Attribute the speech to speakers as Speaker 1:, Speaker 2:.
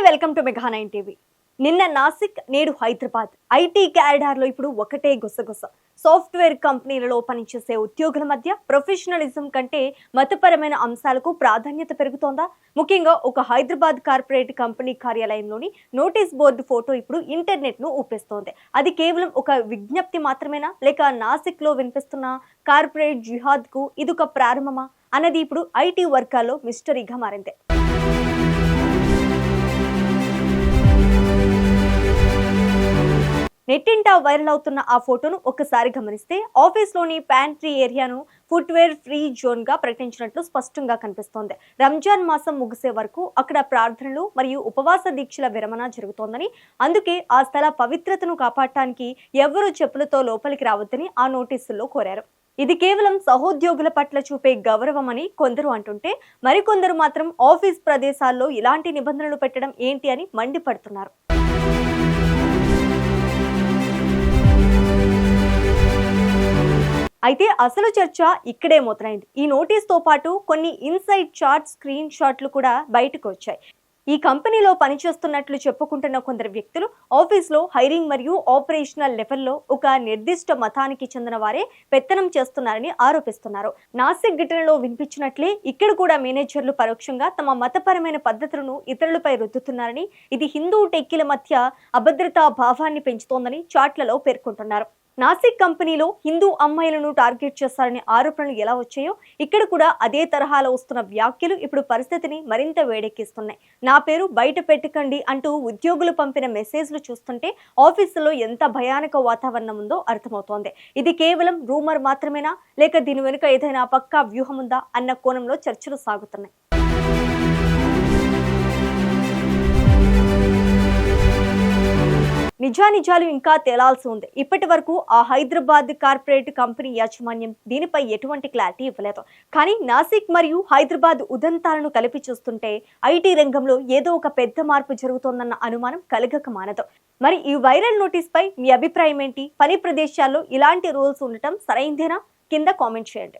Speaker 1: Welcome to మెగా9 TV. నిన్న నాసిక్, నేడు Hyderabad. IT క్యారిడార్లో ఇప్పుడు ఒకటే గుసగుస. సాఫ్ట్వేర్ కంపెనీలలో పనిచేసే ఉద్యోగుల మధ్య ప్రొఫెషనలిజం కంటే మతపరమైన అంశాలకు ప్రాధాన్యత పెరుగుతోందా? ముఖ్యంగా ఒక హైదరాబాద్ కార్పొరేట్ కంపెనీ కార్యాలయంలోని నోటీస్ బోర్డు ఫోటో ఇప్పుడు ఇంటర్నెట్ ను ఊపేస్తోంది. అది కేవలం ఒక విజ్ఞప్తి మాత్రమేనా, లేక నాసిక్ లో వినిపిస్తున్న కార్పొరేట్ జిహాద్ కు ఇదొక ప్రారంభమా అన్నది ఇప్పుడు ఐటీ వర్గాల్లో మిస్టరీగా మారింది. నెట్టింటా వైరల్ అవుతున్న ఆ ఫోటోను ఒక్కసారి గమనిస్తే ఆఫీస్లోని ప్యాంట్రీ ఏరియాను ఫుట్వేర్ ఫ్రీ జోన్ గా ప్రకటించినట్లు స్పష్టంగా కనిపిస్తోంది. రంజాన్ మాసం ముగిసే వరకు అక్కడ ప్రార్థనలు మరియు ఉపవాస దీక్షల విరమణ జరుగుతోందని, అందుకే ఆ స్థల పవిత్రతను కాపాడటానికి ఎవరూ చెప్పులతో లోపలికి రావద్దని ఆ నోటీసుల్లో కోరారు. ఇది కేవలం సహోద్యోగుల పట్ల చూపే గౌరవం అని కొందరు అంటుంటే, మరికొందరు మాత్రం ఆఫీస్ ప్రదేశాల్లో ఇలాంటి నిబంధనలు పెట్టడం ఏంటి అని మండిపడుతున్నారు. అయితే అసలు చర్చ ఇక్కడే మొదలైంది. ఈ నోటీస్ తో పాటు కొన్ని ఇన్సైడ్ చార్ట్ స్క్రీన్ షాట్లు కూడా బయటకు వచ్చాయి. ఈ కంపెనీలో పనిచేస్తున్నట్లు చెప్పుకుంటున్న కొందరు వ్యక్తులు ఆఫీస్లో హైరింగ్ మరియు ఆపరేషనల్ లెవెల్లో ఒక నిర్దిష్ట మతానికి చెందిన వారే పెత్తనం చేస్తున్నారని ఆరోపిస్తున్నారు. నాసిక్ ఘటనలో వినిపించినట్లే ఇక్కడ కూడా మేనేజర్లు పరోక్షంగా తమ మతపరమైన పద్ధతులను ఇతరులపై రుద్దుతున్నారని, ఇది హిందూ టెక్కీల మధ్య అభద్రతా భావాన్ని పెంచుతోందని చాట్లలో పేర్కొంటున్నారు. నాసిక్ కంపెనీలో హిందూ అమ్మాయిలను టార్గెట్ చేస్తారనే ఆరోపణలు ఎలా వచ్చాయో, ఇక్కడ కూడా అదే తరహాలో వస్తున్న వ్యాఖ్యలు ఇప్పుడు పరిస్థితిని మరింత వేడెక్కిస్తున్నాయి. నా పేరు బయట పెట్టకండి అంటూ ఉద్యోగులు పంపిన మెసేజ్లు చూస్తుంటే ఆఫీసులో ఎంత భయానక వాతావరణం ఉందో అర్థమవుతోంది. ఇది కేవలం రూమర్ మాత్రమేనా, లేక దీని వెనుక ఏదైనా పక్కా వ్యూహం ఉందా అన్న కోణంలో చర్చలు సాగుతున్నాయి. నిజానిజాలు ఇంకా తేలాల్సి ఉంది. ఇప్పటి వరకు ఆ హైదరాబాద్ కార్పొరేట్ కంపెనీ యాజమాన్యం దీనిపై ఎటువంటి క్లారిటీ ఇవ్వలేదు. కానీ నాసిక్ మరియు హైదరాబాద్ ఉదంతాలను కలిపి చూస్తుంటే ఐటీ రంగంలో ఏదో ఒక పెద్ద మార్పు జరుగుతోందన్న అనుమానం కలగక మానదు. మరి ఈ వైరల్ నోటీస్ పై మీ అభిప్రాయం ఏంటి? పని ప్రదేశాల్లో ఇలాంటి రూల్స్ ఉండటం సరైందేనా? కింద కామెంట్ చేయండి.